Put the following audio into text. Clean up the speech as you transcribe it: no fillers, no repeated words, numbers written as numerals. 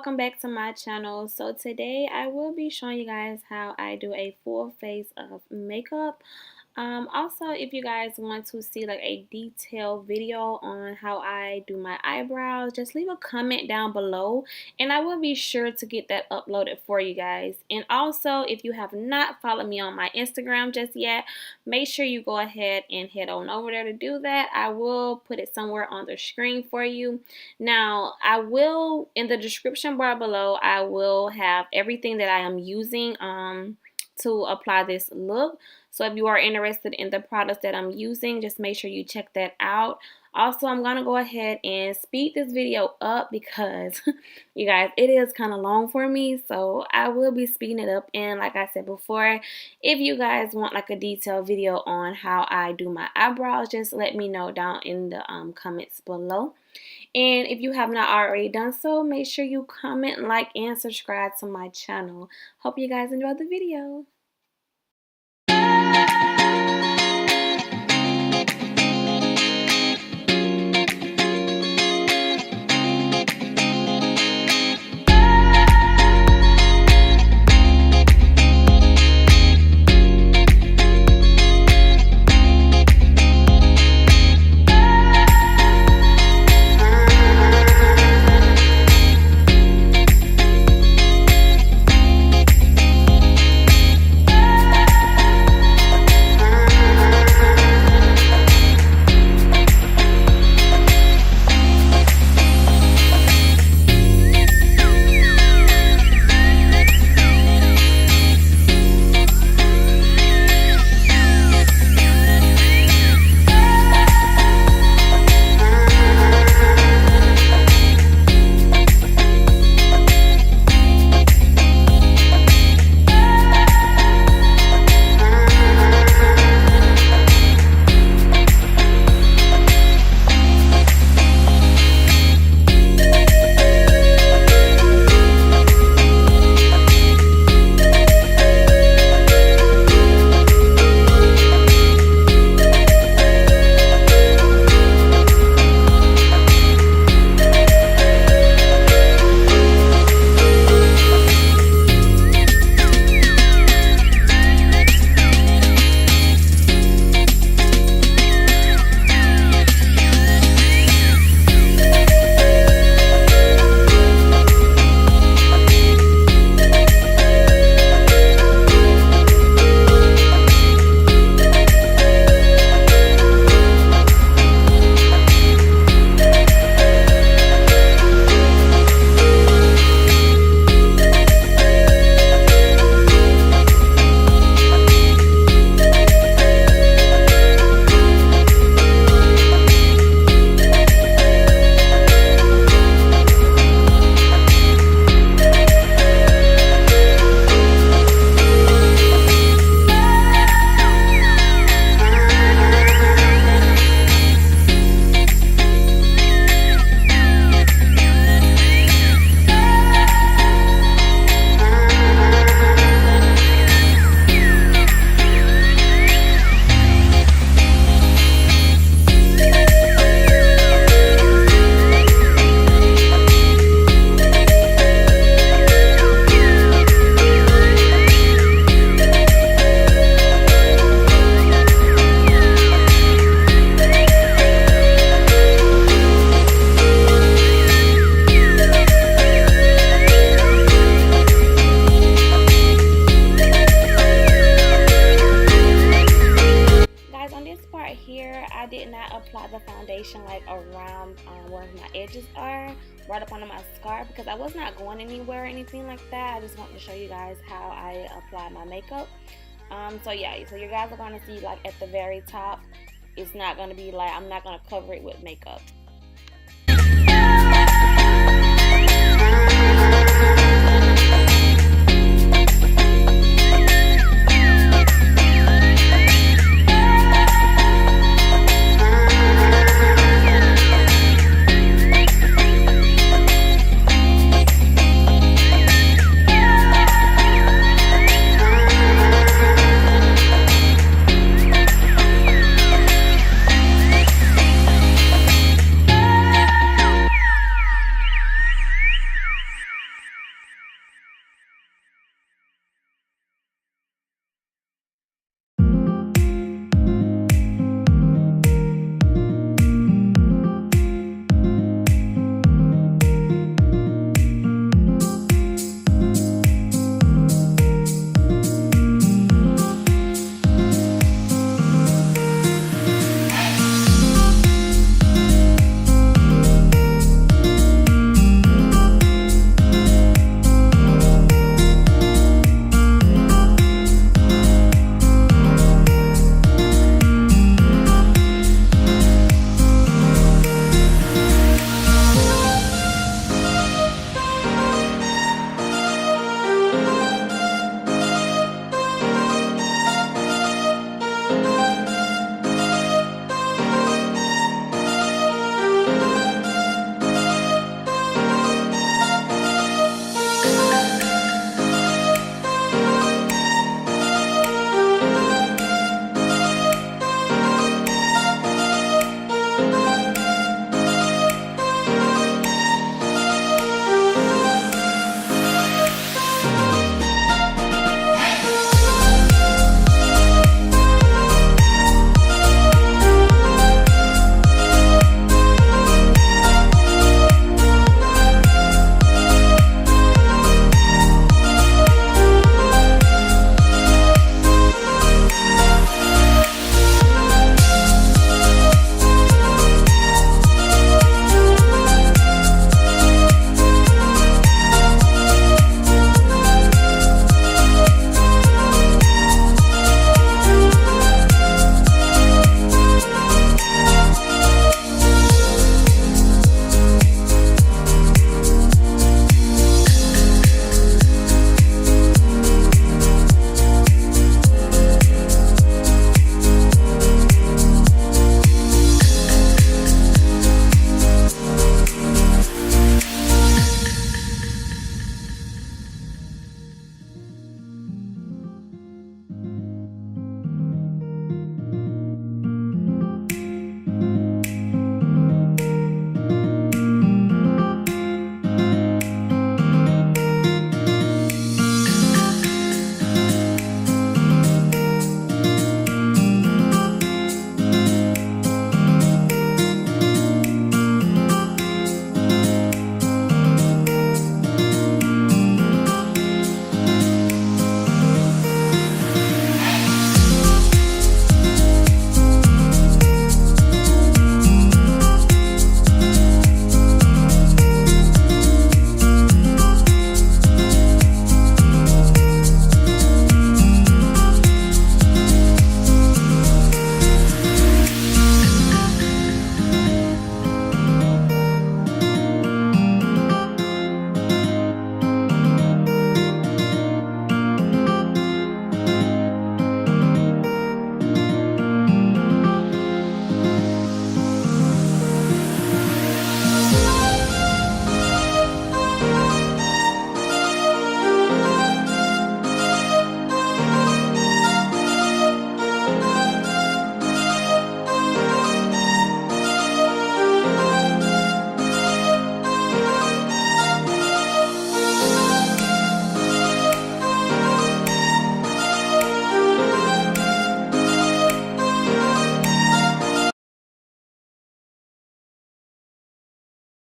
welcome back to my channel. So today I will be showing you guys how I do a full face of makeup. Also, if you guys want to see like a detailed video on how I do my eyebrows, just leave a comment down below and I will be sure to get that uploaded for you guys. And also, if you have not followed me on my Instagram just yet, make sure you go ahead and head on over there to do that. I will put it somewhere on the screen for you. Now, I will, in the description bar below, I will have everything that I am using to apply this look. So if you are interested in the products that I'm using, just make sure you check that out. Also, I'm going to go ahead and speed this video up because, you guys, it is kind of long for me. So I will be speeding it up. And like I said before, if you guys want like a detailed video on how I do my eyebrows, just let me know down in the comments below. And if you have not already done so, make sure you comment, like, and subscribe to my channel. Hope you guys enjoyed the video. I did not apply the foundation like around where my edges are, right up under my scarf, because I was not going anywhere or anything like that. I just wanted to show you guys how I apply my makeup. So yeah, so you guys are going to see like at the very top, it's not going to be like, I'm not going to cover it with makeup.